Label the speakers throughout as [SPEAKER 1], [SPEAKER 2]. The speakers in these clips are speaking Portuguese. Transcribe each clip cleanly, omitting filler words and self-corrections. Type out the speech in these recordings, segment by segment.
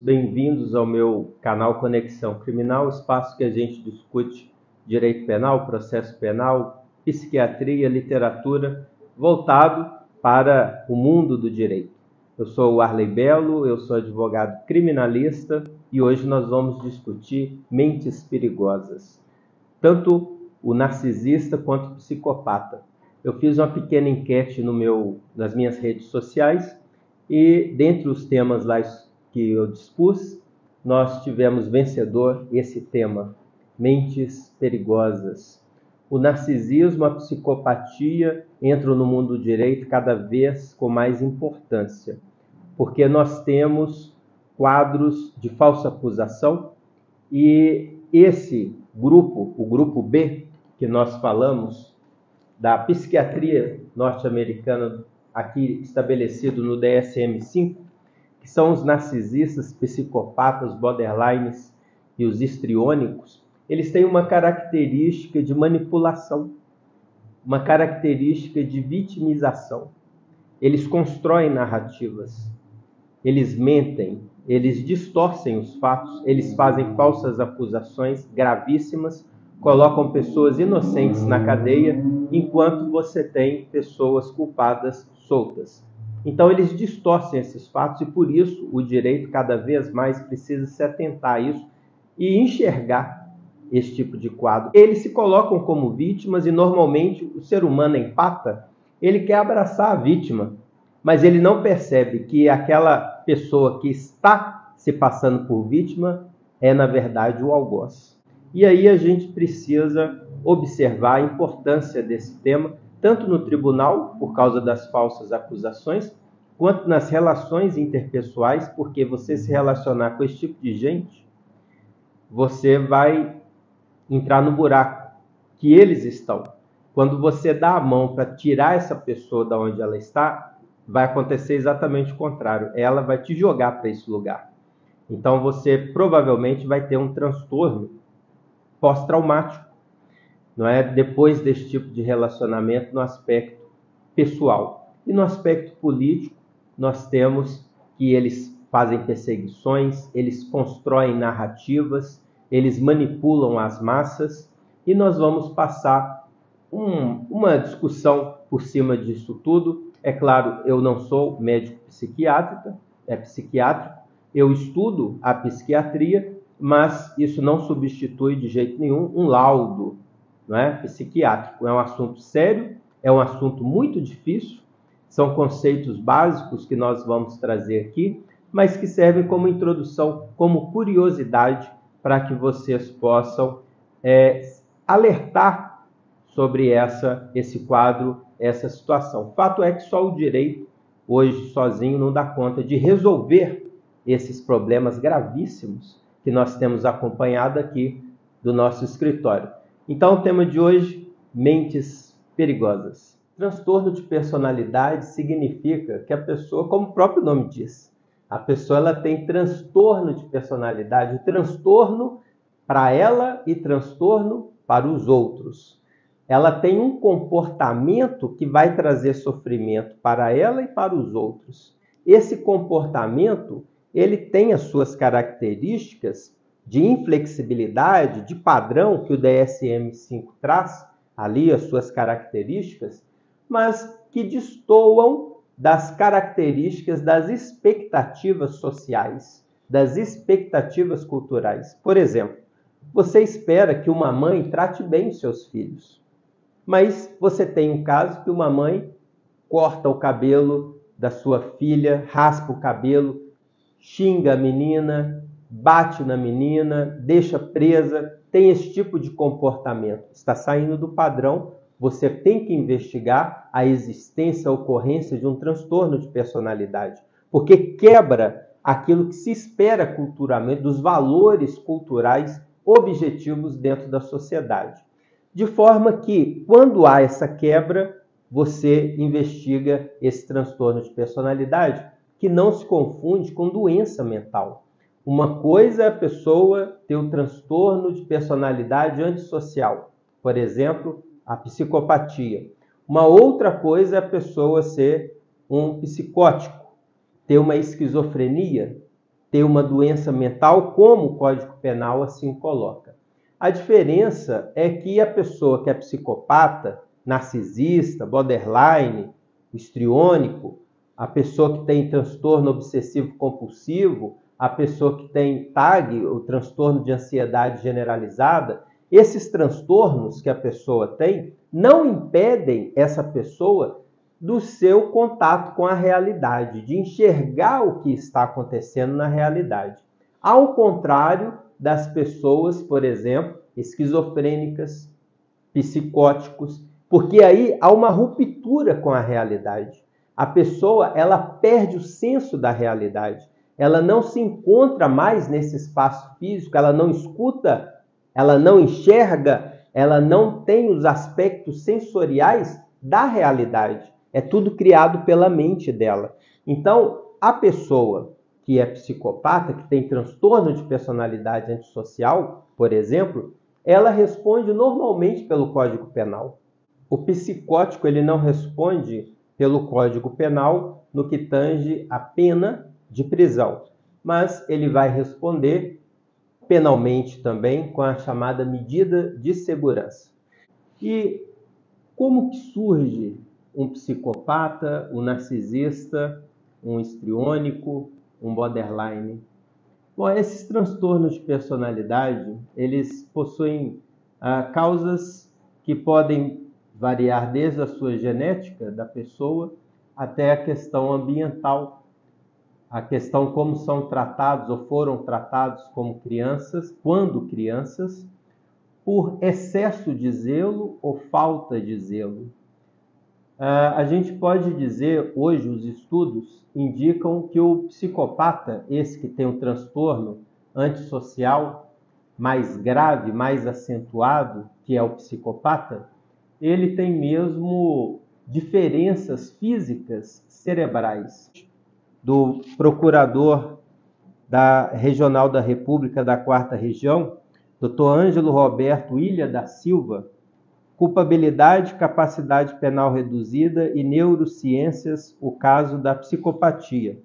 [SPEAKER 1] Bem-vindos ao meu canal Conexão Criminal, espaço que a gente discute direito penal, processo penal, psiquiatria, literatura, voltado para o mundo do direito. Eu sou o Arley Belo, eu sou advogado criminalista e hoje nós vamos discutir mentes perigosas, tanto o narcisista quanto o psicopata. Eu fiz uma pequena enquete nas minhas redes sociais e, dentre os temas lá que eu dispus, nós tivemos vencedor esse tema, mentes perigosas. O narcisismo, a psicopatia entram no mundo do direito cada vez com mais importância, porque nós temos quadros de falsa acusação e esse grupo, o grupo B, que nós falamos, da psiquiatria norte-americana, aqui estabelecido no DSM-5, que são os narcisistas, psicopatas, borderlines e os histriônicos, eles têm uma característica de manipulação, uma característica de vitimização. Eles constroem narrativas, eles mentem, eles distorcem os fatos, eles fazem falsas acusações gravíssimas, colocam pessoas inocentes na cadeia, enquanto você tem pessoas culpadas soltas. Então, eles distorcem esses fatos e, por isso, o direito cada vez mais precisa se atentar a isso e enxergar esse tipo de quadro. Eles se colocam como vítimas e, normalmente, o ser humano empata, ele quer abraçar a vítima, mas ele não percebe que aquela pessoa que está se passando por vítima é, na verdade, o algoz. E aí a gente precisa observar a importância desse tema, tanto no tribunal, por causa das falsas acusações, quanto nas relações interpessoais, porque você se relacionar com esse tipo de gente, você vai entrar no buraco que eles estão. Quando você dá a mão para tirar essa pessoa da onde ela está, vai acontecer exatamente o contrário. Ela vai te jogar para esse lugar. Então você provavelmente vai ter um transtorno pós-traumático, não é? Depois desse tipo de relacionamento no aspecto pessoal. E no aspecto político, nós temos que eles fazem perseguições, eles constroem narrativas, eles manipulam as massas, e nós vamos passar uma discussão por cima disso tudo. É claro, eu não sou médico psiquiátrico, eu estudo a psiquiatria, mas isso não substitui de jeito nenhum um laudo, não é, psiquiátrico. É um assunto sério, é um assunto muito difícil, são conceitos básicos que nós vamos trazer aqui, mas que servem como introdução, como curiosidade, para que vocês possam alertar sobre esse quadro, essa situação. O fato é que só o direito, hoje, sozinho, não dá conta de resolver esses problemas gravíssimos que nós temos acompanhado aqui do nosso escritório. Então, o tema de hoje, mentes perigosas. Transtorno de personalidade significa que a pessoa, como o próprio nome diz, a pessoa ela tem transtorno de personalidade, transtorno para ela e transtorno para os outros. Ela tem um comportamento que vai trazer sofrimento para ela e para os outros. Esse comportamento, ele tem as suas características de inflexibilidade, de padrão que o DSM-5 traz, ali as suas características, mas que destoam das características das expectativas sociais, das expectativas culturais. Por exemplo, você espera que uma mãe trate bem os seus filhos, mas você tem um caso que uma mãe corta o cabelo da sua filha, raspa o cabelo, xinga a menina, bate na menina, deixa presa, tem esse tipo de comportamento. Está saindo do padrão, você tem que investigar a existência, a ocorrência de um transtorno de personalidade, porque quebra aquilo que se espera culturalmente, dos valores culturais objetivos dentro da sociedade. De forma que, quando há essa quebra, você investiga esse transtorno de personalidade, que não se confunde com doença mental. Uma coisa é a pessoa ter um transtorno de personalidade antissocial, por exemplo, a psicopatia. Uma outra coisa é a pessoa ser um psicótico, ter uma esquizofrenia, ter uma doença mental, como o Código Penal assim coloca. A diferença é que a pessoa que é psicopata, narcisista, borderline, histriônico, a pessoa que tem transtorno obsessivo compulsivo, a pessoa que tem TAG, o transtorno de ansiedade generalizada, esses transtornos que a pessoa tem não impedem essa pessoa do seu contato com a realidade, de enxergar o que está acontecendo na realidade. Ao contrário das pessoas, por exemplo, esquizofrênicas, psicóticos, porque aí há uma ruptura com a realidade. A pessoa, ela perde o senso da realidade. Ela não se encontra mais nesse espaço físico, ela não escuta, ela não enxerga, ela não tem os aspectos sensoriais da realidade. É tudo criado pela mente dela. Então, a pessoa que é psicopata, que tem transtorno de personalidade antissocial, por exemplo, ela responde normalmente pelo Código Penal. O psicótico, ele não responde pelo Código Penal no que tange a pena de prisão, mas ele vai responder penalmente também com a chamada medida de segurança. E como que surge um psicopata, um narcisista, um histriônico, um borderline? Bom, esses transtornos de personalidade, eles possuem causas que podem variar desde a sua genética da pessoa até a questão ambiental, a questão como são tratados ou foram tratados como crianças, quando crianças, por excesso de zelo ou falta de zelo. A gente pode dizer, hoje os estudos indicam que o psicopata, esse que tem um transtorno antissocial mais grave, mais acentuado, que é o psicopata, ele tem mesmo diferenças físicas cerebrais. Do procurador da Regional da República da 4ª Região, Dr. Ângelo Roberto Ilha da Silva, culpabilidade, capacidade penal reduzida e neurociências, o caso da psicopatia,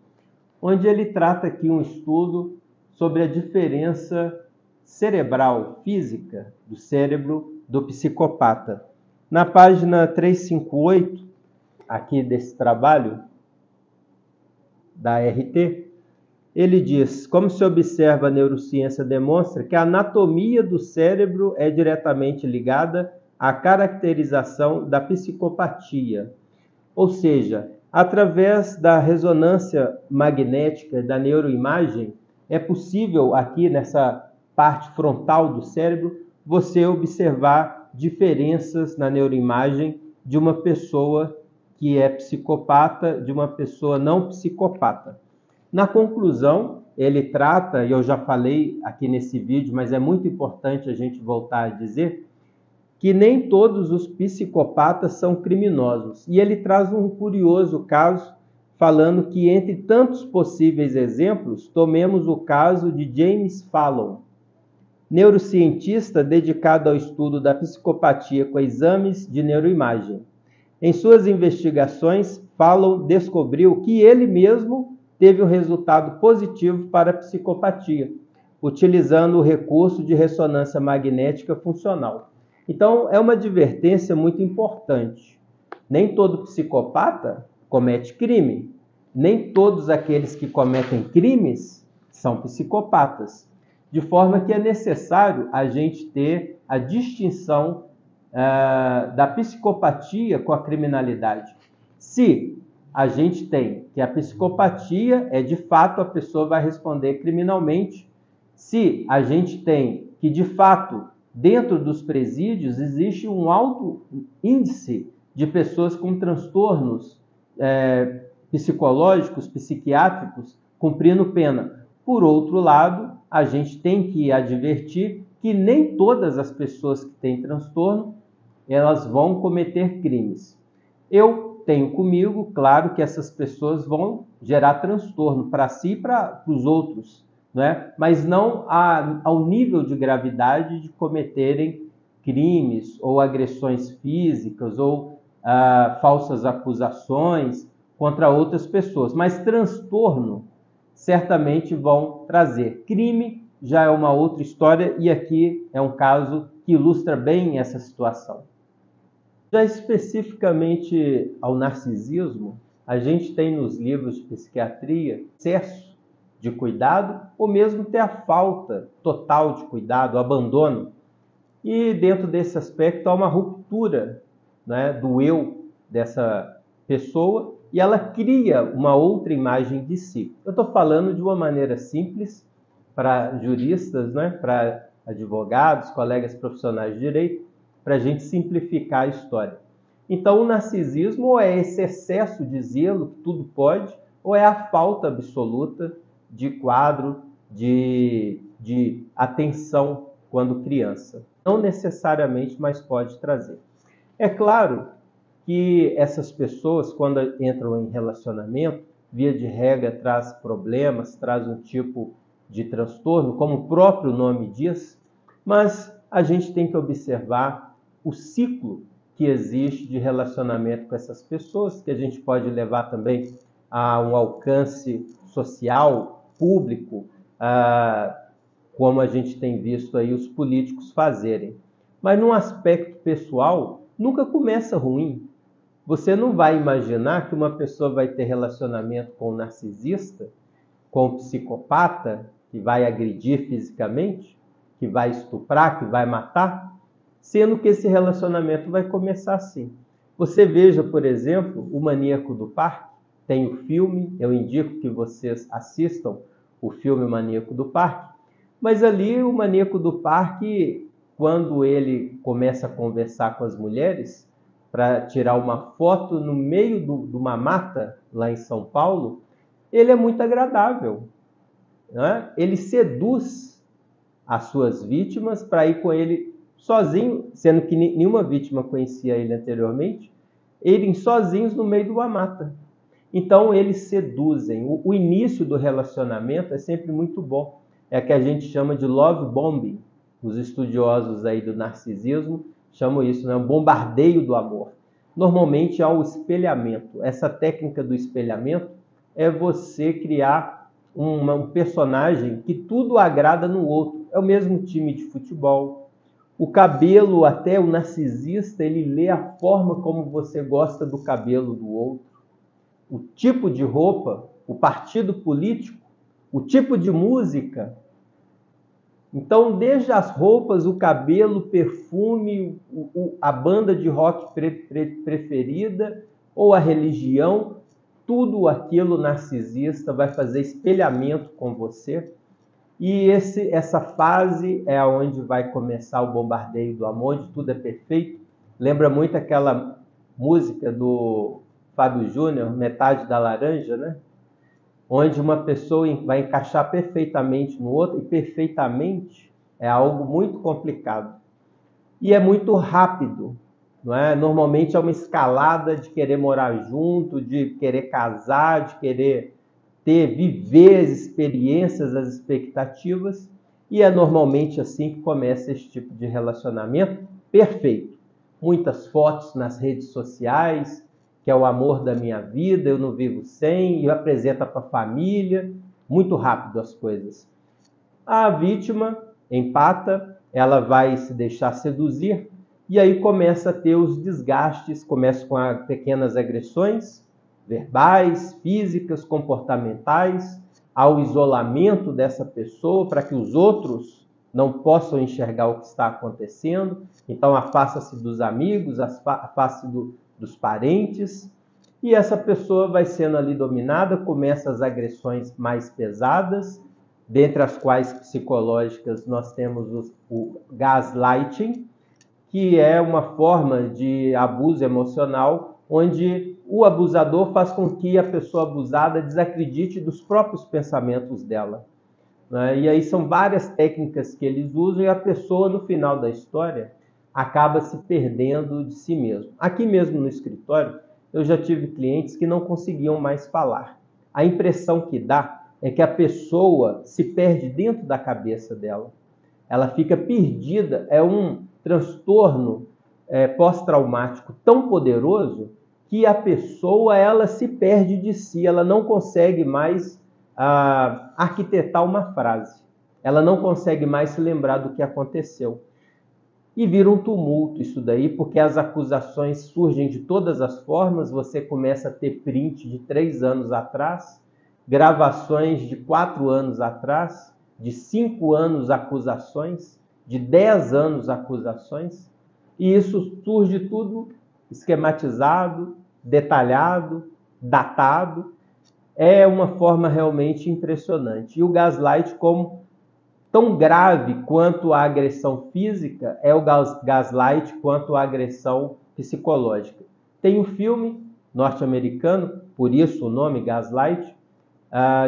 [SPEAKER 1] onde ele trata aqui um estudo sobre a diferença cerebral, física, do cérebro do psicopata. Na página 358, aqui desse trabalho, da RT, ele diz, como se observa, a neurociência demonstra que a anatomia do cérebro é diretamente ligada à caracterização da psicopatia. Ou seja, através da ressonância magnética da neuroimagem, é possível aqui nessa parte frontal do cérebro você observar diferenças na neuroimagem de uma pessoa que é psicopata, de uma pessoa não psicopata. Na conclusão, ele trata, e eu já falei aqui nesse vídeo, mas é muito importante a gente voltar a dizer, que nem todos os psicopatas são criminosos. E ele traz um curioso caso, falando que entre tantos possíveis exemplos, tomemos o caso de James Fallon, neurocientista dedicado ao estudo da psicopatia com exames de neuroimagem. Em suas investigações, Fallon descobriu que ele mesmo teve um resultado positivo para a psicopatia, utilizando o recurso de ressonância magnética funcional. Então, é uma advertência muito importante. Nem todo psicopata comete crime. Nem todos aqueles que cometem crimes são psicopatas. De forma que é necessário a gente ter a distinção da psicopatia com a criminalidade. Se a gente tem que a psicopatia é de fato a pessoa vai responder criminalmente, se a gente tem que de fato dentro dos presídios existe um alto índice de pessoas com transtornos psicológicos, psiquiátricos, cumprindo pena. Por outro lado, a gente tem que advertir que nem todas as pessoas que têm transtorno elas vão cometer crimes. Eu tenho comigo, claro, que essas pessoas vão gerar transtorno para si e para os outros, né? Mas não ao nível de gravidade de cometerem crimes ou agressões físicas ou falsas acusações contra outras pessoas. Mas transtorno certamente vão trazer. Crime já é uma outra história e aqui é um caso que ilustra bem essa situação. Já especificamente ao narcisismo, a gente tem nos livros de psiquiatria excesso de cuidado ou mesmo até a falta total de cuidado, o abandono. E dentro desse aspecto há uma ruptura, né, do eu dessa pessoa e ela cria uma outra imagem de si. Eu estou falando de uma maneira simples para juristas, né, para advogados, colegas profissionais de direito, para a gente simplificar a história. Então, o narcisismo ou é esse excesso de zelo, que tudo pode, ou é a falta absoluta de quadro, de atenção quando criança. Não necessariamente, mas pode trazer. É claro que essas pessoas, quando entram em relacionamento, via de regra traz problemas, traz um tipo de transtorno, como o próprio nome diz, mas a gente tem que observar o ciclo que existe de relacionamento com essas pessoas, que a gente pode levar também a um alcance social, público, como a gente tem visto aí os políticos fazerem. Mas num aspecto pessoal, nunca começa ruim. Você não vai imaginar que uma pessoa vai ter relacionamento com um narcisista, com um psicopata, que vai agredir fisicamente, que vai estuprar, que vai matar, sendo que esse relacionamento vai começar assim. Você veja, por exemplo, O Maníaco do Parque, tem o filme, eu indico que vocês assistam o filme Maníaco do Parque, mas ali o Maníaco do Parque, quando ele começa a conversar com as mulheres, para tirar uma foto no meio de uma mata, lá em São Paulo, ele é muito agradável, né? Ele seduz as suas vítimas para ir com ele sozinho, sendo que nenhuma vítima conhecia ele anteriormente, irem sozinhos no meio de uma mata. Então, eles seduzem. O início do relacionamento é sempre muito bom. É o que a gente chama de love bombing. Os estudiosos aí do narcisismo chamam isso, né? Um bombardeio do amor. Normalmente há o espelhamento. Essa técnica do espelhamento é você criar um personagem que tudo agrada no outro. É o mesmo time de futebol. O cabelo, até o narcisista, ele lê a forma como você gosta do cabelo do outro. O tipo de roupa, o partido político, o tipo de música. Então, desde as roupas, o cabelo, o perfume, a banda de rock preferida ou a religião, tudo aquilo narcisista vai fazer espelhamento com você. E essa fase é onde vai começar o bombardeio do amor, onde tudo é perfeito. Lembra muito aquela música do Fábio Júnior, Metade da Laranja, né? Onde uma pessoa vai encaixar perfeitamente no outro, e perfeitamente é algo muito complicado. E é muito rápido, não é? Normalmente é uma escalada de querer morar junto, de querer casar, de querer viver as experiências, as expectativas, e é normalmente assim que começa esse tipo de relacionamento perfeito. Muitas fotos nas redes sociais, que é o amor da minha vida, eu não vivo sem, e apresenta para a família, muito rápido as coisas. A vítima empata, ela vai se deixar seduzir, e aí começa a ter os desgastes, começa com pequenas agressões, verbais, físicas, comportamentais, ao isolamento dessa pessoa para que os outros não possam enxergar o que está acontecendo. Então afasta-se dos amigos, afasta-se dos parentes, e essa pessoa vai sendo ali dominada, começa as agressões mais pesadas, dentre as quais psicológicas nós temos o gaslighting, que é uma forma de abuso emocional, onde o abusador faz com que a pessoa abusada desacredite dos próprios pensamentos dela. E aí são várias técnicas que eles usam e a pessoa, no final da história, acaba se perdendo de si mesmo. Aqui mesmo no escritório, eu já tive clientes que não conseguiam mais falar. A impressão que dá é que a pessoa se perde dentro da cabeça dela. Ela fica perdida, é um transtorno pós-traumático tão poderoso que a pessoa ela se perde de si, ela não consegue mais arquitetar uma frase. Ela não consegue mais se lembrar do que aconteceu. E vira um tumulto isso daí, porque as acusações surgem de todas as formas. Você começa a ter print de 3 anos atrás, gravações de 4 anos atrás, de 5 anos acusações, de 10 anos acusações. E isso surge tudo esquematizado, detalhado, datado. É uma forma realmente impressionante. E o gaslight, como tão grave quanto a agressão física, é o gaslight quanto a agressão psicológica. Tem um filme norte-americano, por isso o nome Gaslight,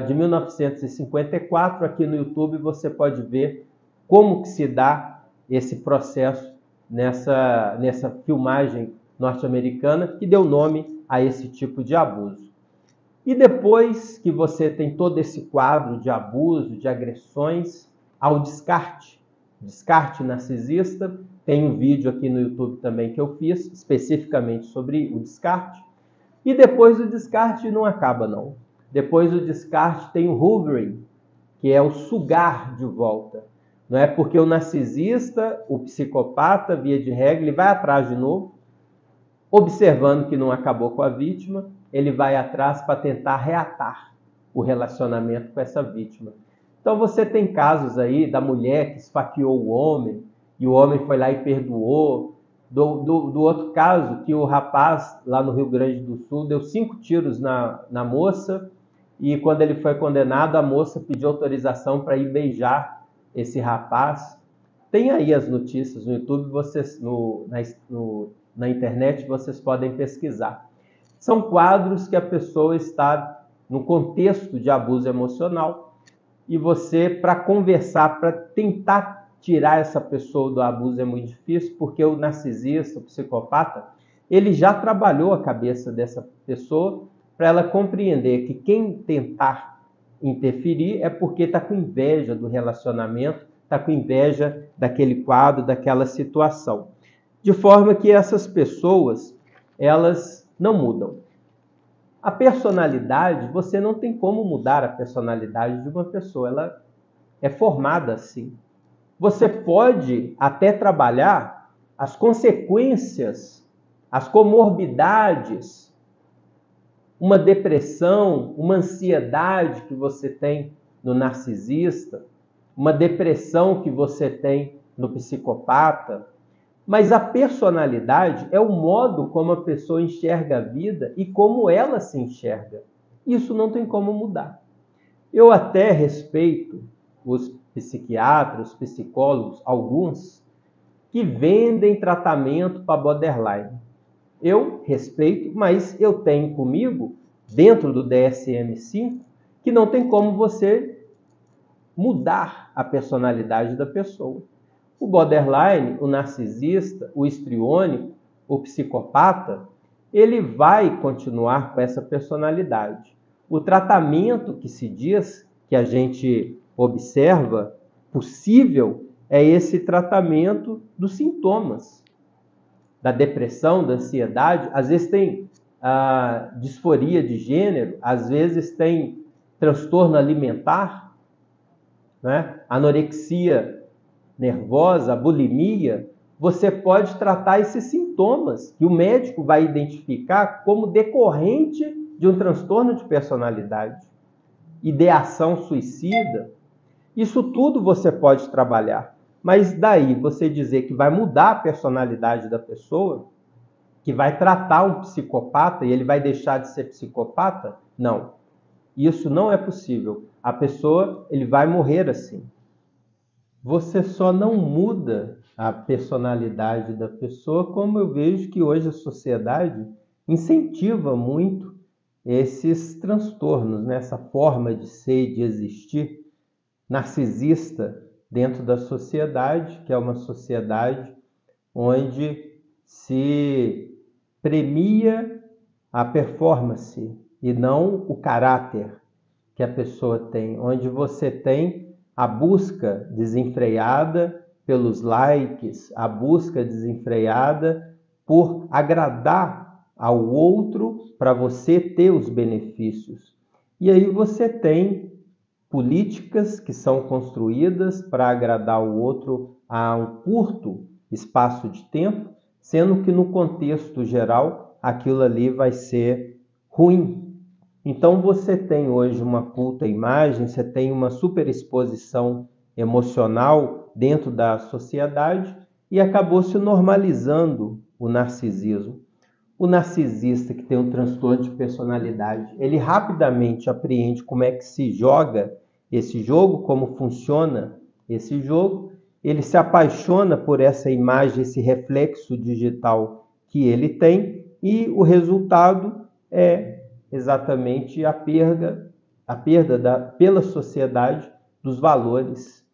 [SPEAKER 1] de 1954. Aqui no YouTube você pode ver como que se dá esse processo nessa filmagem norte-americana que deu nome a esse tipo de abuso. E depois que você tem todo esse quadro de abuso, de agressões, ao descarte narcisista. Tem um vídeo aqui no YouTube também que eu fiz, especificamente sobre o descarte. E depois do descarte não acaba, não. Depois do descarte tem o hoovering, que é o sugar de volta. Não é porque o narcisista, o psicopata, via de regra, ele vai atrás de novo, observando que não acabou com a vítima, ele vai atrás para tentar reatar o relacionamento com essa vítima. Então você tem casos aí da mulher que esfaqueou o homem e o homem foi lá e perdoou. Do outro caso, que o rapaz lá no Rio Grande do Sul deu 5 tiros na moça e quando ele foi condenado, a moça pediu autorização para ir beijar esse rapaz. Tem aí as notícias no YouTube, na internet vocês podem pesquisar. São quadros que a pessoa está no contexto de abuso emocional. E você, para conversar, para tentar tirar essa pessoa do abuso é muito difícil, porque o narcisista, o psicopata, ele já trabalhou a cabeça dessa pessoa para ela compreender que quem tentar interferir é porque está com inveja do relacionamento, está com inveja daquele quadro, daquela situação. De forma que essas pessoas, elas não mudam. A personalidade, você não tem como mudar a personalidade de uma pessoa, ela é formada assim. Você pode até trabalhar as consequências, as comorbidades, uma depressão, uma ansiedade que você tem no narcisista, uma depressão que você tem no psicopata. Mas a personalidade é o modo como a pessoa enxerga a vida e como ela se enxerga. Isso não tem como mudar. Eu até respeito os psiquiatras, os psicólogos, alguns, que vendem tratamento para borderline. Eu respeito, mas eu tenho comigo, dentro do DSM-5, que não tem como você mudar a personalidade da pessoa. O borderline, o narcisista, o histriônico, o psicopata, ele vai continuar com essa personalidade. O tratamento que se diz, que a gente observa possível, é esse tratamento dos sintomas, da depressão, da ansiedade. Às vezes tem disforia de gênero, às vezes tem transtorno alimentar, né? Anorexia nervosa, bulimia. Você pode tratar esses sintomas que o médico vai identificar como decorrente de um transtorno de personalidade, ideação suicida. Isso tudo você pode trabalhar. Mas daí você dizer que vai mudar a personalidade da pessoa, que vai tratar um psicopata e ele vai deixar de ser psicopata? Não. Isso não é possível. A pessoa, ele vai morrer assim. Você só não muda a personalidade da pessoa, como eu vejo que hoje a sociedade incentiva muito esses transtornos, né? Essa forma de ser, de existir narcisista dentro da sociedade, que é uma sociedade onde se premia a performance e não o caráter que a pessoa tem, onde você tem a busca desenfreada pelos likes, a busca desenfreada por agradar ao outro para você ter os benefícios. E aí você tem políticas que são construídas para agradar o outro a um curto espaço de tempo, sendo que no contexto geral aquilo ali vai ser ruim. Então você tem hoje uma culta imagem, você tem uma superexposição emocional dentro da sociedade e acabou se normalizando o narcisismo. O narcisista que tem um transtorno de personalidade, ele rapidamente apreende como é que se joga esse jogo, como funciona esse jogo, ele se apaixona por essa imagem, esse reflexo digital que ele tem, e o resultado é exatamente a perda pela sociedade dos valores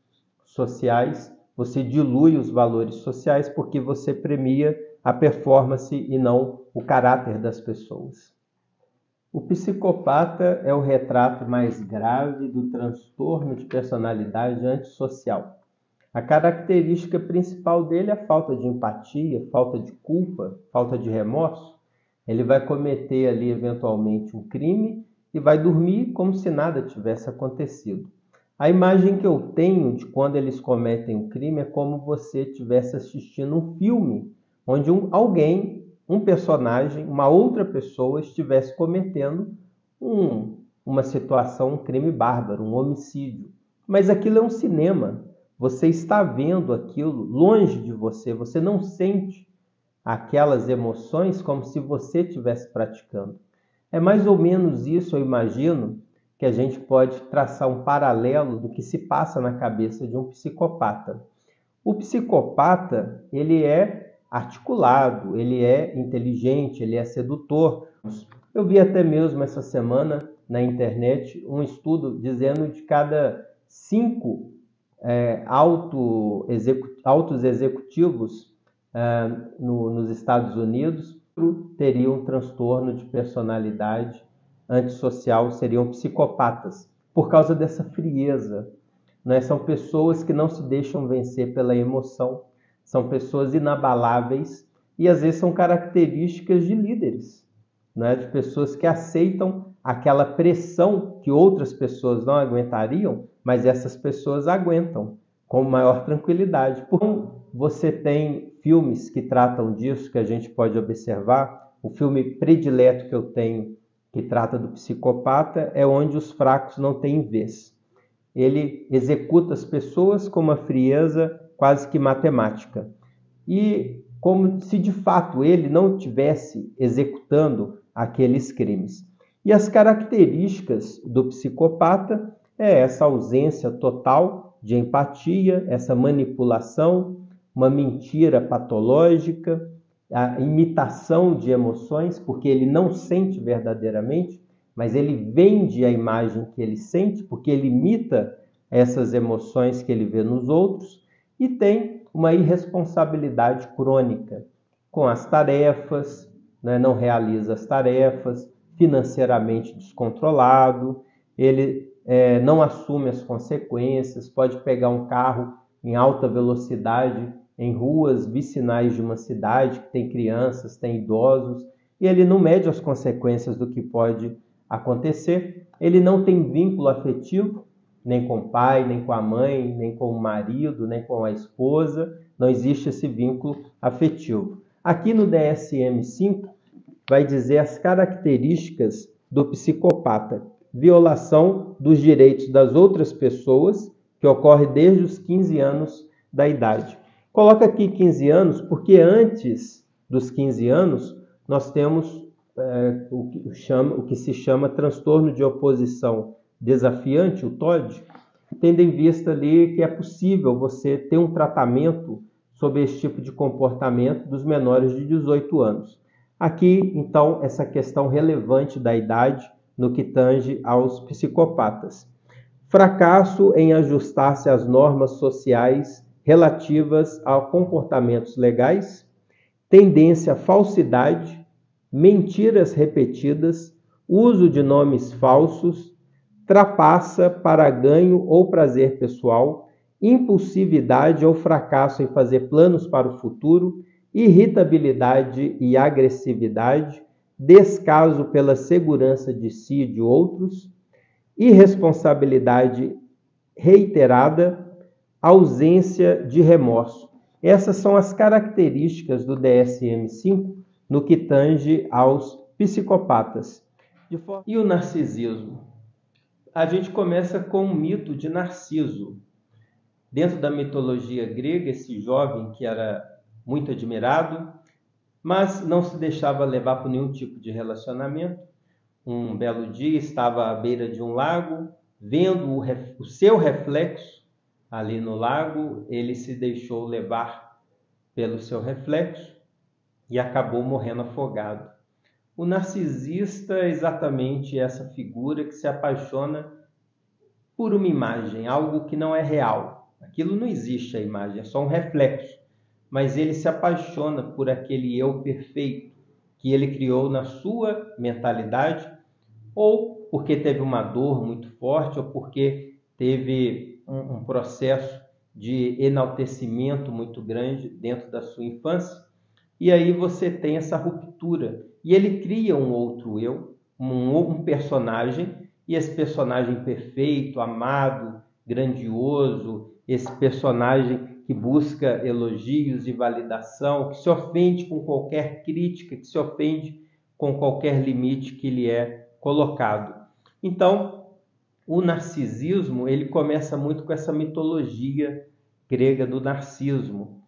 [SPEAKER 1] sociais. Você dilui os valores sociais porque você premia a performance e não o caráter das pessoas. O psicopata é o retrato mais grave do transtorno de personalidade antissocial. A característica principal dele é a falta de empatia, falta de culpa, falta de remorso. Ele vai cometer ali eventualmente um crime e vai dormir como se nada tivesse acontecido. A imagem que eu tenho de quando eles cometem um crime é como você estivesse assistindo um filme onde um personagem, uma outra pessoa estivesse cometendo uma situação, um crime bárbaro, um homicídio. Mas aquilo é um cinema. Você está vendo aquilo longe de você, você não sente aquelas emoções como se você estivesse praticando. É mais ou menos isso, eu imagino, que a gente pode traçar um paralelo do que se passa na cabeça de um psicopata. O psicopata, ele é articulado, ele é inteligente, ele é sedutor. Eu vi até mesmo essa semana na internet um estudo dizendo de cada 5 altos executivos nos Estados Unidos teriam um transtorno de personalidade antissocial, seriam psicopatas, por causa dessa frieza. Né? São pessoas que não se deixam vencer pela emoção, são pessoas inabaláveis e às vezes são características de líderes, né? De pessoas que aceitam aquela pressão que outras pessoas não aguentariam, mas essas pessoas aguentam com maior tranquilidade. Então, você tem filmes que tratam disso, que a gente pode observar. O filme predileto que eu tenho, que trata do psicopata, é Onde os Fracos Não Têm Vez. Ele executa as pessoas com uma frieza quase que matemática. E como se de fato ele não estivesse executando aqueles crimes. E as características do psicopata é essa ausência total de empatia, essa manipulação, uma mentira patológica, a imitação de emoções, porque ele não sente verdadeiramente, mas ele vende a imagem que ele sente, porque ele imita essas emoções que ele vê nos outros, e tem uma irresponsabilidade crônica com as tarefas, né? Não realiza as tarefas, financeiramente descontrolado, ele não assume as consequências, pode pegar um carro em alta velocidade em ruas vicinais de uma cidade que tem crianças, tem idosos, e ele não mede as consequências do que pode acontecer. Ele não tem vínculo afetivo, nem com o pai, nem com a mãe, nem com o marido, nem com a esposa. Não existe esse vínculo afetivo. Aqui no DSM-5 vai dizer as características do psicopata. Violação dos direitos das outras pessoas, que ocorre desde os 15 anos da idade. Coloca aqui 15 anos, porque antes dos 15 anos, nós temos o que se chama transtorno de oposição desafiante, o TOD, tendo em vista ali que é possível você ter um tratamento sobre esse tipo de comportamento dos menores de 18 anos. Aqui, então, essa questão relevante da idade no que tange aos psicopatas. Fracasso em ajustar-se às normas sociais relativas a comportamentos legais, tendência à falsidade, mentiras repetidas, uso de nomes falsos, trapaça para ganho ou prazer pessoal, impulsividade ou fracasso em fazer planos para o futuro, irritabilidade e agressividade, descaso pela segurança de si e de outros, irresponsabilidade reiterada, ausência de remorso. Essas são as características do DSM-5 no que tange aos psicopatas. E o narcisismo? A gente começa com o mito de Narciso. Dentro da mitologia grega, esse jovem que era muito admirado, mas não se deixava levar por nenhum tipo de relacionamento. Um belo dia estava à beira de um lago, vendo o seu reflexo ali no lago, ele se deixou levar pelo seu reflexo e acabou morrendo afogado. O narcisista é exatamente essa figura que se apaixona por uma imagem, algo que não é real. Aquilo não existe, a imagem, é só um reflexo. Mas ele se apaixona por aquele eu perfeito que ele criou na sua mentalidade, ou porque teve uma dor muito forte, ou porque teve um processo de enaltecimento muito grande dentro da sua infância. E aí você tem essa ruptura. E ele cria um outro eu, um personagem, e esse personagem perfeito, amado, grandioso, esse personagem que busca elogios e validação, que se ofende com qualquer crítica, que se ofende com qualquer limite que lhe é colocado. Então, o narcisismo, ele começa muito com essa mitologia grega do narcismo,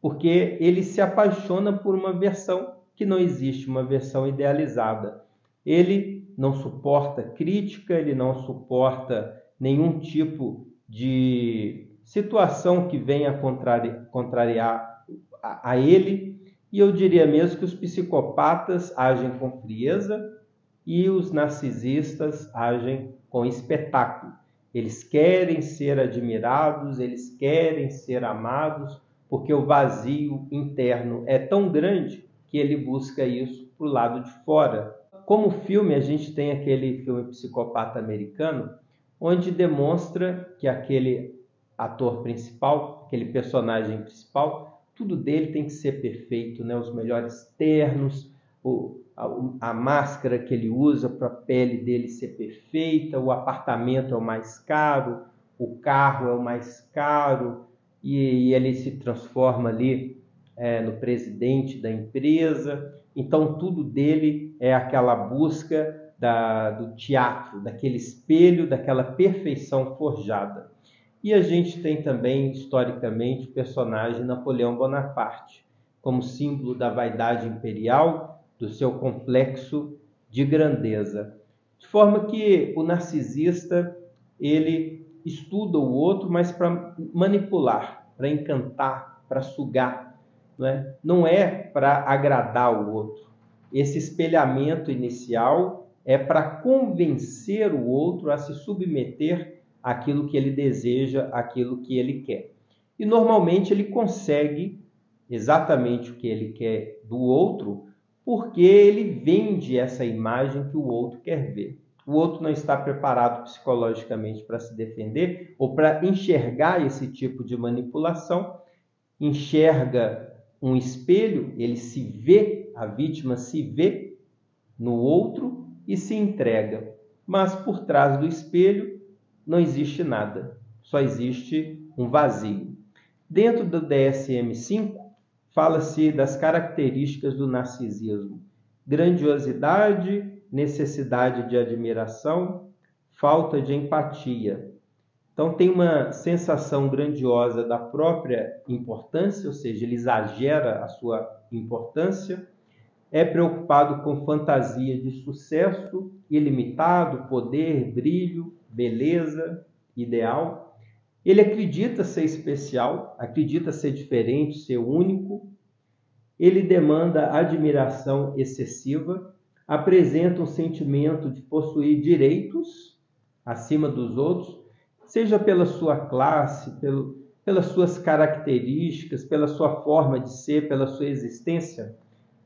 [SPEAKER 1] porque ele se apaixona por uma versão que não existe, uma versão idealizada. Ele não suporta crítica, ele não suporta nenhum tipo de situação que venha contrariar a ele, e eu diria mesmo que os psicopatas agem com frieza e os narcisistas agem com espetáculo. Eles querem ser admirados, eles querem ser amados, porque o vazio interno é tão grande que ele busca isso para o lado de fora. Como filme, a gente tem aquele filme Psicopata Americano, onde demonstra que aquele ator principal, aquele personagem principal, tudo dele tem que ser perfeito, né? Os melhores ternos, a máscara que ele usa para a pele dele ser perfeita, o apartamento é o mais caro, o carro é o mais caro, e ele se transforma ali no presidente da empresa. Então tudo dele é aquela busca do teatro, daquele espelho, daquela perfeição forjada. E a gente tem também, historicamente, o personagem Napoleão Bonaparte, como símbolo da vaidade imperial, do seu complexo de grandeza. De forma que o narcisista, ele estuda o outro, mas para manipular, para encantar, para sugar. Não é para agradar o outro. Esse espelhamento inicial é para convencer o outro a se submeter àquilo que ele deseja, àquilo que ele quer. E normalmente ele consegue exatamente o que ele quer do outro, porque ele vende essa imagem que o outro quer ver. O outro não está preparado psicologicamente para se defender ou para enxergar esse tipo de manipulação, enxerga um espelho, ele se vê, a vítima se vê no outro e se entrega. Mas por trás do espelho não existe nada, só existe um vazio. Dentro do DSM-5, fala-se das características do narcisismo: grandiosidade, necessidade de admiração, falta de empatia. Então tem uma sensação grandiosa da própria importância, ou seja, ele exagera a sua importância, é preocupado com fantasia de sucesso ilimitado, poder, brilho, beleza, ideal. Ele acredita ser especial, acredita ser diferente, ser único. Ele demanda admiração excessiva, apresenta um sentimento de possuir direitos acima dos outros, seja pela sua classe, pelas suas características, pela sua forma de ser, pela sua existência.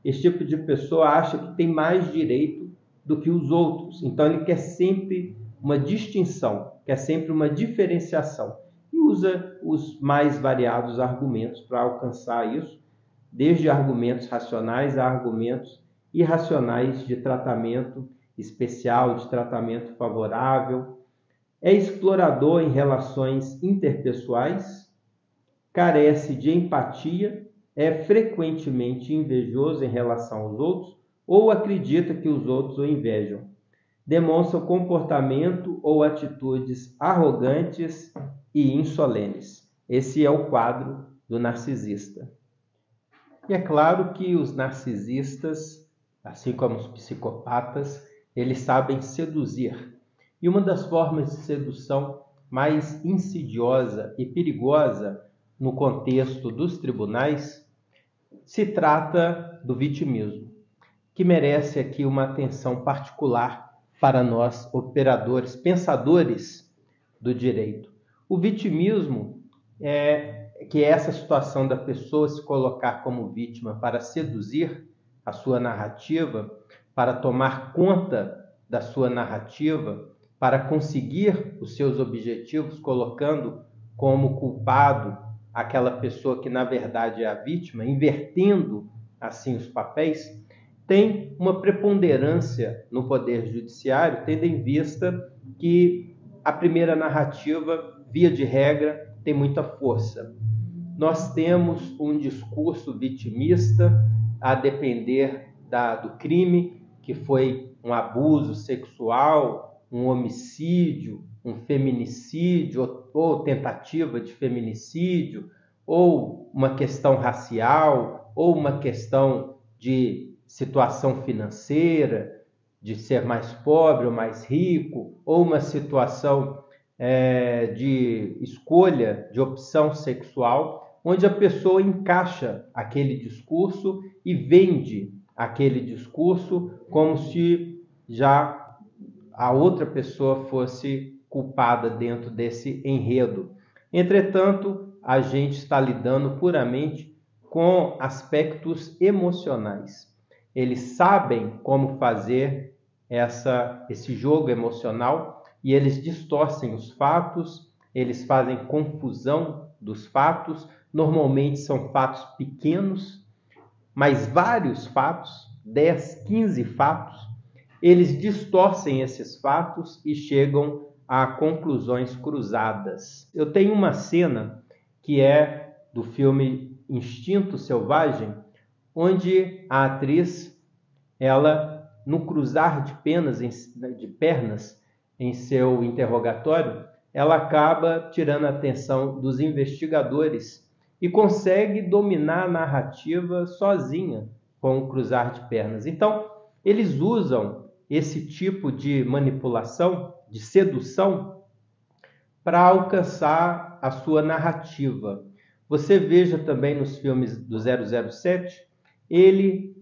[SPEAKER 1] Esse tipo de pessoa acha que tem mais direito do que os outros. Então ele quer sempre uma distinção, quer sempre uma diferenciação. E usa os mais variados argumentos para alcançar isso, desde argumentos racionais a argumentos irracionais de tratamento especial, de tratamento favorável. é explorador em relações interpessoais, carece de empatia, é frequentemente invejoso em relação aos outros ou acredita que os outros o invejam. Demonstra comportamento ou atitudes arrogantes e insolenes. Esse é o quadro do narcisista. E é claro que os narcisistas, assim como os psicopatas, eles sabem seduzir. E uma das formas de sedução mais insidiosa e perigosa no contexto dos tribunais se trata do vitimismo, que merece aqui uma atenção particular para nós, operadores, pensadores do direito. O vitimismo que é essa situação da pessoa se colocar como vítima para seduzir a sua narrativa, para tomar conta da sua narrativa, para conseguir os seus objetivos, colocando como culpado aquela pessoa que na verdade é a vítima, invertendo assim os papéis, tem uma preponderância no Poder Judiciário, tendo em vista que a primeira narrativa, via de regra, tem muita força. Nós temos um discurso vitimista a depender do crime, que foi um abuso sexual, um homicídio, um feminicídio ou tentativa de feminicídio, ou uma questão racial, ou uma questão de situação financeira, de ser mais pobre ou mais rico, ou uma situação de escolha, de opção sexual, onde a pessoa encaixa aquele discurso e vende aquele discurso como se já a outra pessoa fosse culpada dentro desse enredo. Entretanto, a gente está lidando puramente com aspectos emocionais. Eles sabem como fazer esse jogo emocional e eles distorcem os fatos, eles fazem confusão dos fatos. Normalmente são fatos pequenos, mas vários fatos, 10, 15 fatos, eles distorcem esses fatos e chegam a conclusões cruzadas. Eu tenho uma cena que é do filme Instinto Selvagem, onde a atriz, ela, no cruzar de pernas em seu interrogatório, ela acaba tirando a atenção dos investigadores e consegue dominar a narrativa sozinha com o cruzar de pernas. Então, eles usam esse tipo de manipulação, de sedução, para alcançar a sua narrativa. Você veja também nos filmes do 007, ele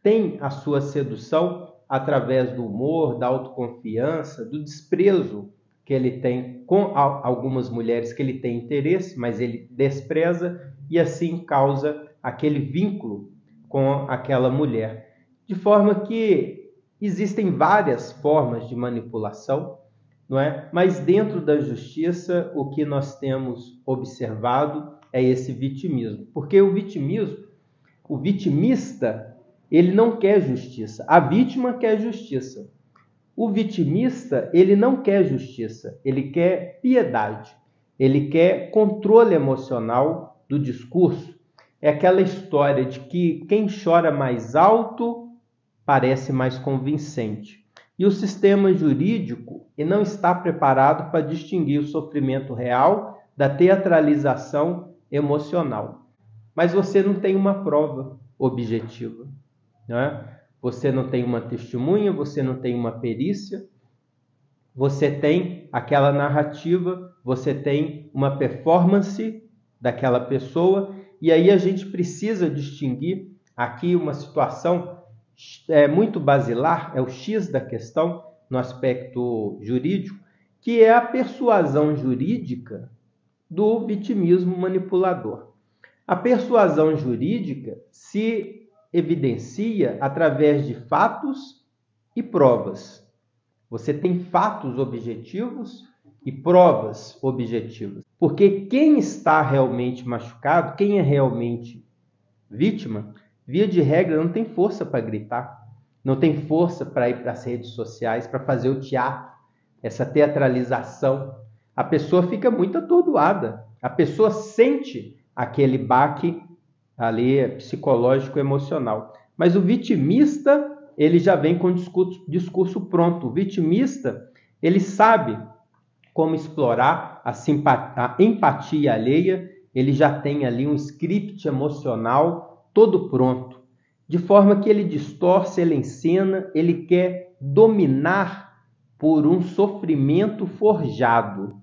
[SPEAKER 1] tem a sua sedução através do humor, da autoconfiança, do desprezo que ele tem com algumas mulheres que ele tem interesse, mas ele despreza e assim causa aquele vínculo com aquela mulher. De forma que existem várias formas de manipulação, não é? Mas dentro da justiça, o que nós temos observado é esse vitimismo. Porque o vitimista, ele não quer justiça. A vítima quer justiça. O vitimista, ele não quer justiça, ele quer piedade. Ele quer controle emocional do discurso. É aquela história de que quem chora mais alto parece mais convincente. E o sistema jurídico não está preparado para distinguir o sofrimento real da teatralização emocional. Mas você não tem uma prova objetiva, não é? Você não tem uma testemunha, você não tem uma perícia, você tem aquela narrativa, você tem uma performance daquela pessoa, e aí a gente precisa distinguir aqui uma situação muito basilar, é o X da questão no aspecto jurídico, que é a persuasão jurídica do vitimismo manipulador. A persuasão jurídica se evidencia através de fatos e provas. Você tem fatos objetivos e provas objetivas. Porque quem está realmente machucado, quem é realmente vítima, via de regra, não tem força para gritar, não tem força para ir para as redes sociais, para fazer o teatro, essa teatralização, a pessoa fica muito atordoada. A pessoa sente aquele baque ali psicológico, emocional. Mas o vitimista, ele já vem com discurso pronto. O vitimista, ele sabe como explorar a empatia alheia, ele já tem ali um script emocional todo pronto, de forma que ele distorce, ele encena, ele quer dominar por um sofrimento forjado.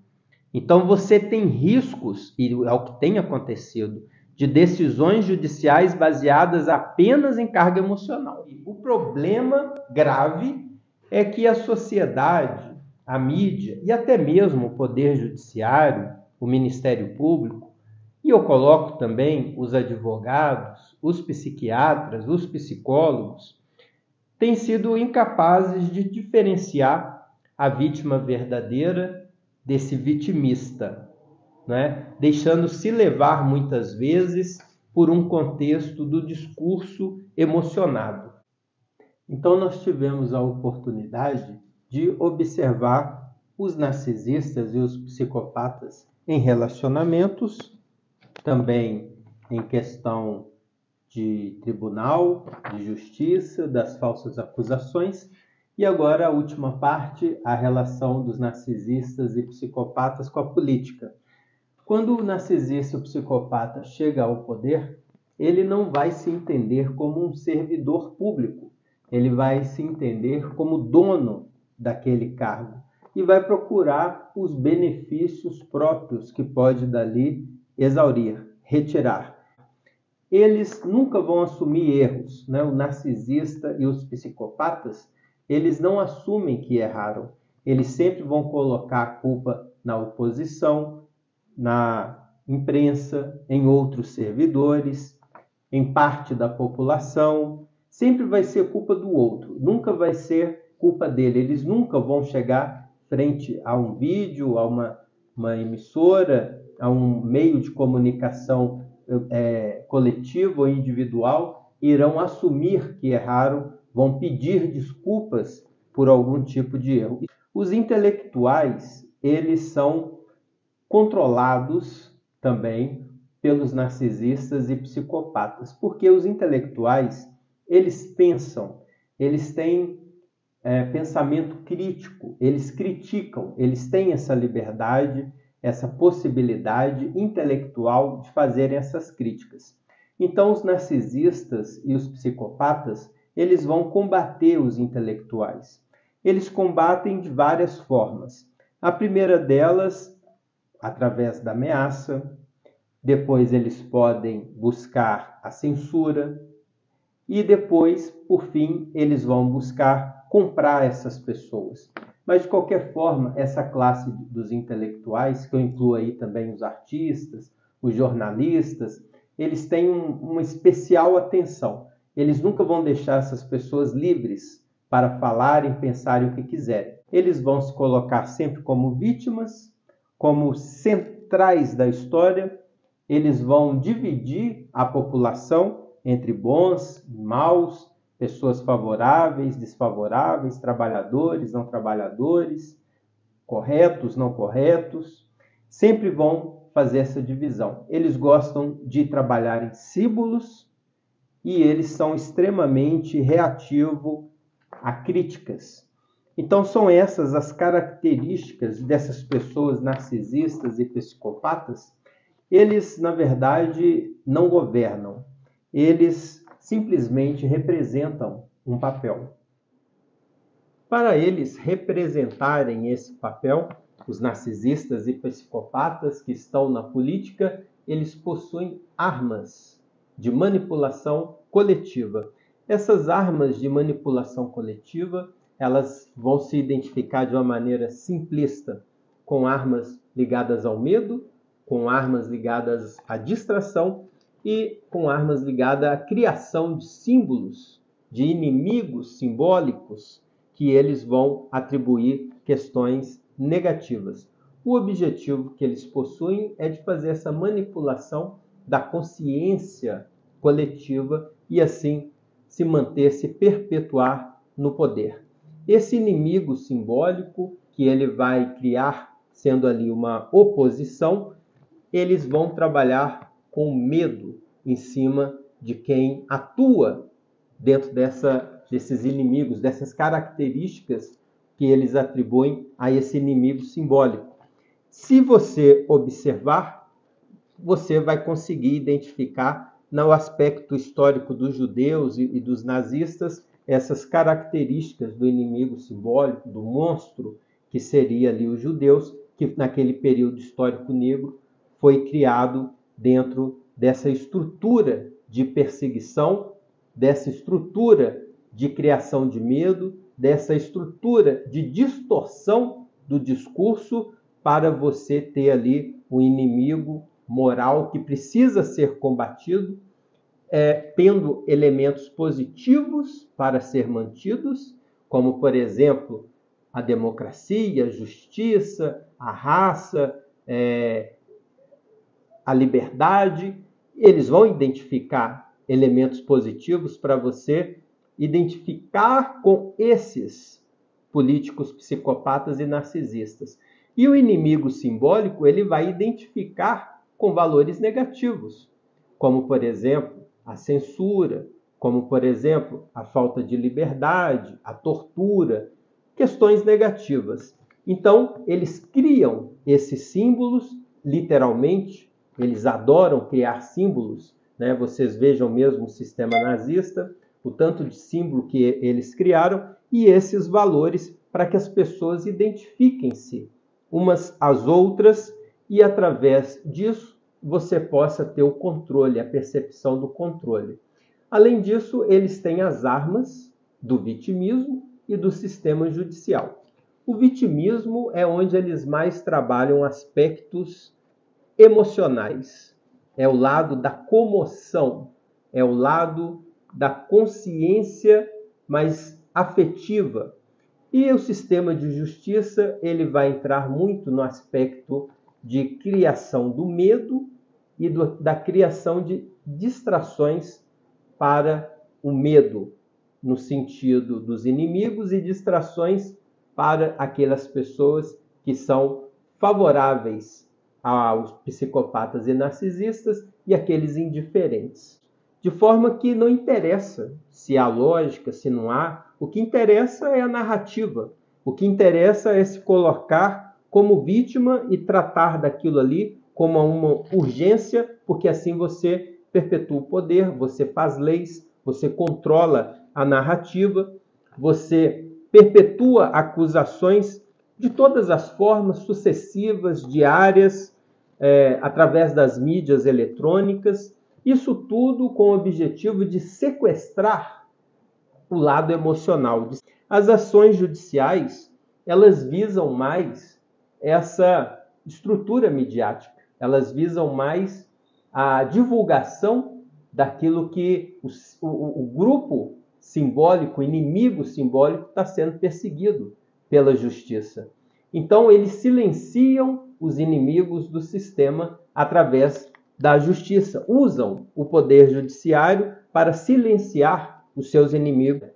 [SPEAKER 1] Então você tem riscos, e é o que tem acontecido, de decisões judiciais baseadas apenas em carga emocional. E o problema grave é que a sociedade, a mídia e até mesmo o Poder Judiciário, o Ministério Público, e eu coloco também os advogados, os psiquiatras, os psicólogos, têm sido incapazes de diferenciar a vítima verdadeira desse vitimista, né? Deixando-se levar muitas vezes por um contexto do discurso emocionado. Então nós tivemos a oportunidade de observar os narcisistas e os psicopatas em relacionamentos, também em questão de tribunal, de justiça, das falsas acusações, e agora a última parte, a relação dos narcisistas e psicopatas com a política. Quando o narcisista e o psicopata chega ao poder, ele não vai se entender como um servidor público, ele vai se entender como dono daquele cargo e vai procurar os benefícios próprios que pode dali exaurir, retirar. Eles nunca vão assumir erros, né? O narcisista e os psicopatas, eles não assumem que erraram. Eles sempre vão colocar a culpa na oposição, na imprensa, em outros servidores, em parte da população. Sempre vai ser culpa do outro, nunca vai ser culpa dele. Eles nunca vão chegar frente a um vídeo, a uma emissora, a um meio de comunicação coletivo ou individual, irão assumir que erraram, vão pedir desculpas por algum tipo de erro. Os intelectuais, eles são controlados também pelos narcisistas e psicopatas, porque os intelectuais, eles pensam, eles têm pensamento crítico, eles criticam, eles têm essa liberdade, essa possibilidade intelectual de fazer essas críticas. Então, os narcisistas e os psicopatas, eles vão combater os intelectuais. Eles combatem de várias formas. A primeira delas, através da ameaça. Depois, eles podem buscar a censura. E depois, por fim, eles vão buscar comprar essas pessoas. Mas, de qualquer forma, essa classe dos intelectuais, que eu incluo aí também os artistas, os jornalistas, eles têm uma especial atenção. Eles nunca vão deixar essas pessoas livres para falarem, pensarem o que quiserem. Eles vão se colocar sempre como vítimas, como centrais da história. Eles vão dividir a população entre bons e maus, pessoas favoráveis, desfavoráveis, trabalhadores, não trabalhadores, corretos, não corretos, sempre vão fazer essa divisão. Eles gostam de trabalhar em símbolos e eles são extremamente reativos a críticas. Então são essas as características dessas pessoas narcisistas e psicopatas. Eles, na verdade, não governam. Eles simplesmente representam um papel. Para eles representarem esse papel, os narcisistas e psicopatas que estão na política, eles possuem armas de manipulação coletiva. Essas armas de manipulação coletiva, elas vão se identificar de uma maneira simplista, com armas ligadas ao medo, com armas ligadas à distração e com armas ligadas à criação de símbolos, de inimigos simbólicos que eles vão atribuir questões negativas. O objetivo que eles possuem é de fazer essa manipulação da consciência coletiva e assim se manter, se perpetuar no poder. Esse inimigo simbólico que ele vai criar, sendo ali uma oposição, eles vão trabalhar com medo em cima de quem atua dentro desses inimigos, dessas características que eles atribuem a esse inimigo simbólico. Se você observar, você vai conseguir identificar no aspecto histórico dos judeus e dos nazistas essas características do inimigo simbólico, do monstro, que seria ali os judeus, que naquele período histórico negro foi criado dentro dessa estrutura de perseguição, dessa estrutura de criação de medo, dessa estrutura de distorção do discurso para você ter ali um inimigo moral que precisa ser combatido, tendo elementos positivos para ser mantidos, como, por exemplo, a democracia, a justiça, a raça, a liberdade. Eles vão identificar elementos positivos para você identificar com esses políticos psicopatas e narcisistas. E o inimigo simbólico, ele vai identificar com valores negativos, como, por exemplo, a censura, como, por exemplo, a falta de liberdade, a tortura, questões negativas. Então, eles criam esses símbolos, literalmente, eles adoram criar símbolos, né? Vocês vejam mesmo o sistema nazista, o tanto de símbolo que eles criaram e esses valores para que as pessoas identifiquem-se umas às outras e, através disso, você possa ter o controle, a percepção do controle. Além disso, eles têm as armas do vitimismo e do sistema judicial. O vitimismo é onde eles mais trabalham aspectos emocionais. É o lado da comoção, é o lado da consciência mais afetiva. E o sistema de justiça, ele vai entrar muito no aspecto de criação do medo e da criação de distrações para o medo, no sentido dos inimigos, e distrações para aquelas pessoas que são favoráveis aos psicopatas e narcisistas e aqueles indiferentes. De forma que não interessa se há lógica, se não há, o que interessa é a narrativa, o que interessa é se colocar como vítima e tratar daquilo ali como uma urgência, porque assim você perpetua o poder, você faz leis, você controla a narrativa, você perpetua acusações de todas as formas sucessivas, diárias, através das mídias eletrônicas, isso tudo com o objetivo de sequestrar o lado emocional. As ações judiciais, elas visam mais essa estrutura midiática, elas visam mais a divulgação daquilo que o grupo simbólico, o inimigo simbólico, está sendo perseguido pela justiça. Então, eles silenciam os inimigos do sistema através da justiça, usam o poder judiciário para silenciar os seus inimigos.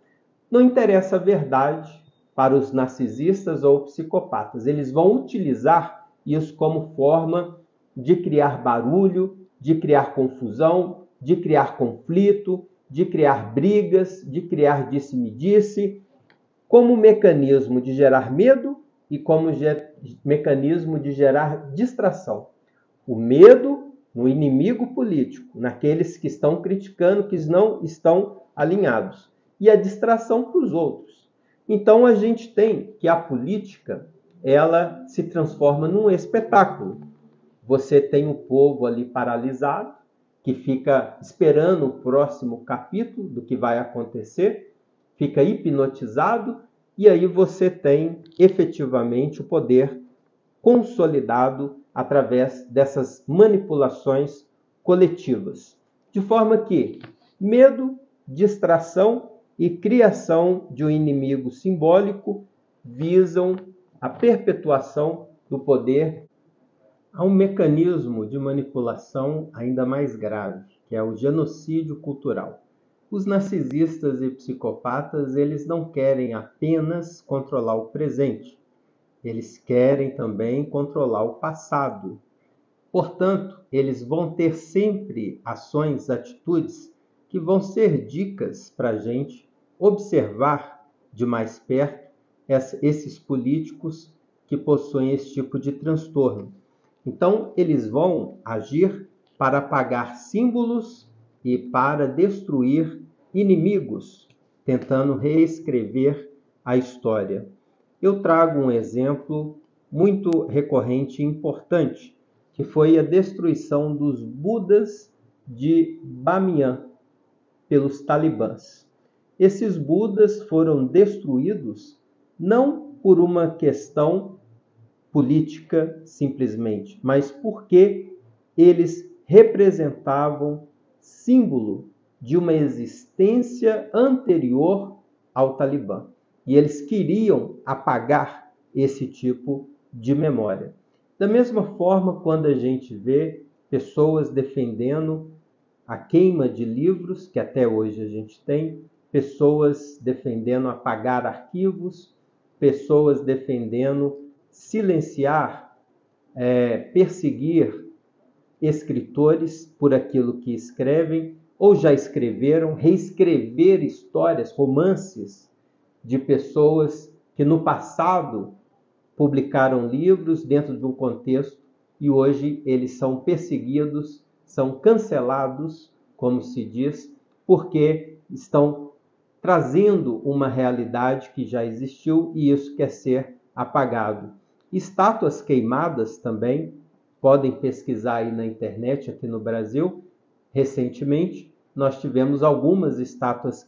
[SPEAKER 1] Não interessa a verdade para os narcisistas ou psicopatas, eles vão utilizar isso como forma de criar barulho, de criar confusão, de criar conflito, de criar brigas, de criar disse-me-disse, como mecanismo de gerar medo e como mecanismo de gerar distração. O medo no inimigo político, naqueles que estão criticando, que não estão alinhados, e a distração para os outros. Então a gente tem que a política, ela se transforma num espetáculo. Você tem o povo ali paralisado, que fica esperando o próximo capítulo do que vai acontecer, fica hipnotizado, e aí você tem efetivamente o poder consolidado através dessas manipulações coletivas. De forma que medo, distração e criação de um inimigo simbólico visam a perpetuação do poder. Há um mecanismo de manipulação ainda mais grave, que é o genocídio cultural. Os narcisistas e psicopatas, eles não querem apenas controlar o presente. Eles querem também controlar o passado. Portanto, eles vão ter sempre ações, atitudes que vão ser dicas para a gente observar de mais perto esses políticos que possuem esse tipo de transtorno. Então, eles vão agir para apagar símbolos e para destruir inimigos, tentando reescrever a história. Eu trago um exemplo muito recorrente e importante, que foi a destruição dos Budas de Bamiyan pelos talibãs. Esses Budas foram destruídos não por uma questão política simplesmente, mas porque eles representavam símbolo de uma existência anterior ao Talibã. E eles queriam apagar esse tipo de memória. Da mesma forma, quando a gente vê pessoas defendendo a queima de livros, que até hoje a gente tem, pessoas defendendo apagar arquivos, pessoas defendendo silenciar, perseguir escritores por aquilo que escrevem ou já escreveram, reescrever histórias, romances de pessoas que no passado publicaram livros dentro de um contexto e hoje eles são perseguidos, são cancelados, como se diz, porque estão trazendo uma realidade que já existiu e isso quer ser apagado. Estátuas queimadas também, podem pesquisar aí na internet aqui no Brasil. Recentemente, nós tivemos algumas estátuas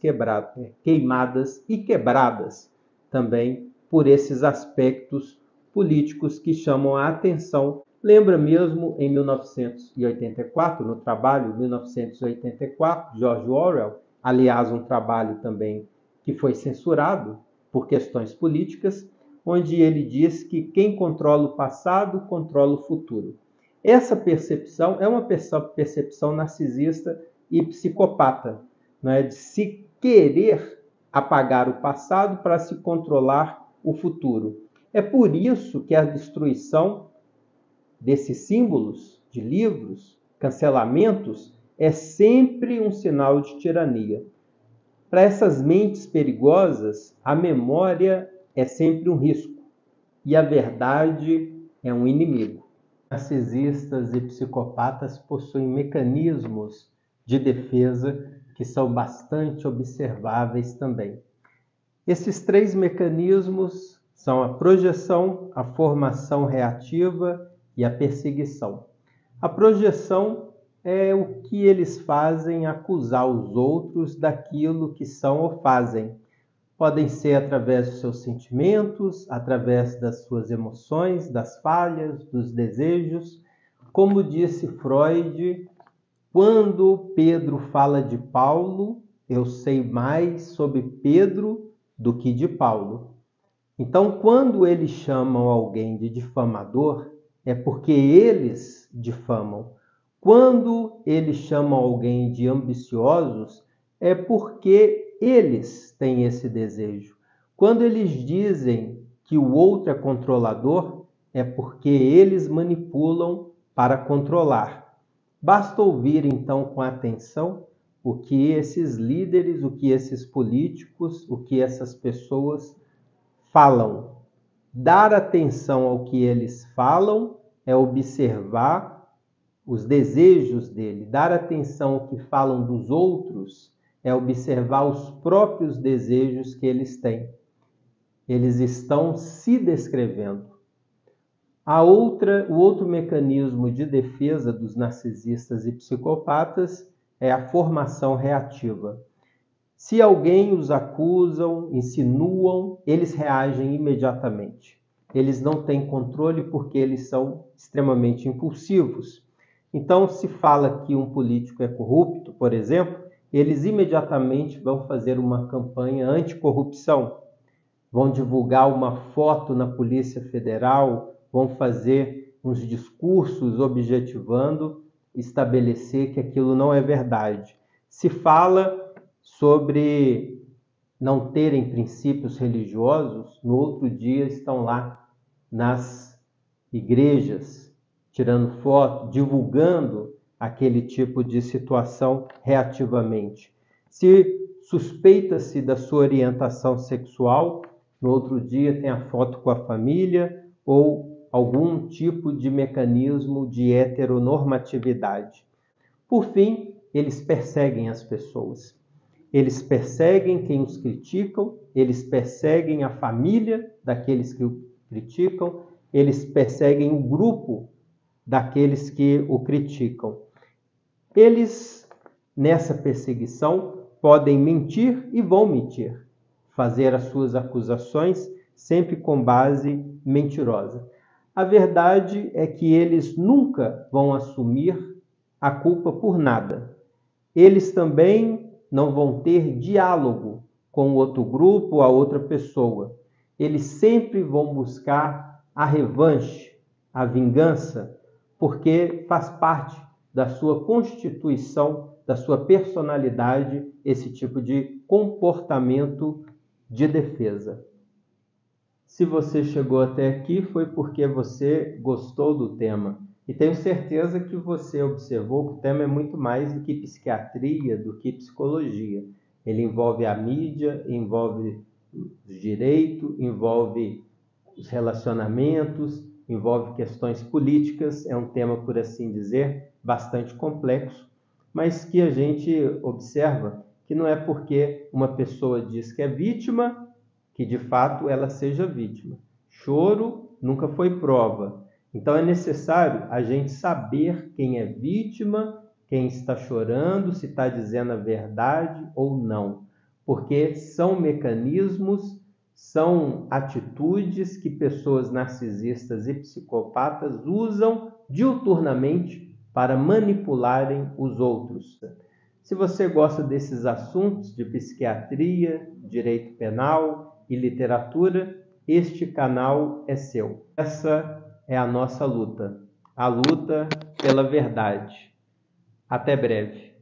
[SPEAKER 1] queimadas e quebradas também por esses aspectos políticos que chamam a atenção. Lembra mesmo em 1984, no trabalho 1984, George Orwell, aliás, um trabalho também que foi censurado por questões políticas, onde ele diz que quem controla o passado controla o futuro. Essa percepção é uma percepção narcisista e psicopata, né? De se querer apagar o passado para se controlar o futuro. É por isso que a destruição desses símbolos de livros, cancelamentos, é sempre um sinal de tirania. Para essas mentes perigosas, a memória é sempre um risco e a verdade é um inimigo. Narcisistas e psicopatas possuem mecanismos de defesa que são bastante observáveis também. Esses três mecanismos são a projeção, a formação reativa e a perseguição. A projeção é o que eles fazem acusar os outros daquilo que são ou fazem. Podem ser através dos seus sentimentos, através das suas emoções, das falhas, dos desejos. Como disse Freud, quando Pedro fala de Paulo, eu sei mais sobre Pedro do que de Paulo. Então, quando eles chamam alguém de difamador, é porque eles difamam. Quando eles chamam alguém de ambiciosos, é porque eles têm esse desejo. Quando eles dizem que o outro é controlador, é porque eles manipulam para controlar. Basta ouvir então com atenção o que esses líderes, o que esses políticos, o que essas pessoas falam. Dar atenção ao que eles falam é observar os desejos dele. Dar atenção ao que falam dos outros é observar os próprios desejos que eles têm. Eles estão se descrevendo. O outro mecanismo de defesa dos narcisistas e psicopatas é a formação reativa. Se alguém os acusam, insinuam, eles reagem imediatamente. Eles não têm controle porque eles são extremamente impulsivos. Então, se fala que um político é corrupto, por exemplo, eles imediatamente vão fazer uma campanha anticorrupção, vão divulgar uma foto na Polícia Federal, vão fazer uns discursos objetivando estabelecer que aquilo não é verdade. Se fala sobre não terem princípios religiosos, no outro dia estão lá nas igrejas, tirando foto, divulgando aquele tipo de situação reativamente. Se suspeita-se da sua orientação sexual, no outro dia tem a foto com a família ou algum tipo de mecanismo de heteronormatividade. Por fim, eles perseguem as pessoas. Eles perseguem quem os criticam, eles perseguem a família daqueles que o criticam, eles perseguem o grupo daqueles que o criticam. Eles, nessa perseguição, podem mentir e vão mentir, fazer as suas acusações sempre com base mentirosa. A verdade é que eles nunca vão assumir a culpa por nada. Eles também não vão ter diálogo com o outro grupo, a outra pessoa. Eles sempre vão buscar a revanche, a vingança, porque faz parte da sua constituição, da sua personalidade, esse tipo de comportamento de defesa. Se você chegou até aqui, foi porque você gostou do tema. E tenho certeza que você observou que o tema é muito mais do que psiquiatria, do que psicologia. Ele envolve a mídia, envolve o direito, envolve os relacionamentos, envolve questões políticas. É um tema, por assim dizer, bastante complexo, mas que a gente observa que não é porque uma pessoa diz que é vítima que de fato ela seja vítima. Choro nunca foi prova. Então é necessário a gente saber quem é vítima, quem está chorando, se está dizendo a verdade ou não. Porque são mecanismos, são atitudes que pessoas narcisistas e psicopatas usam diuturnamente para manipularem os outros. Se você gosta desses assuntos de psiquiatria, direito penal e literatura, este canal é seu. Essa é a nossa luta, a luta pela verdade. Até breve.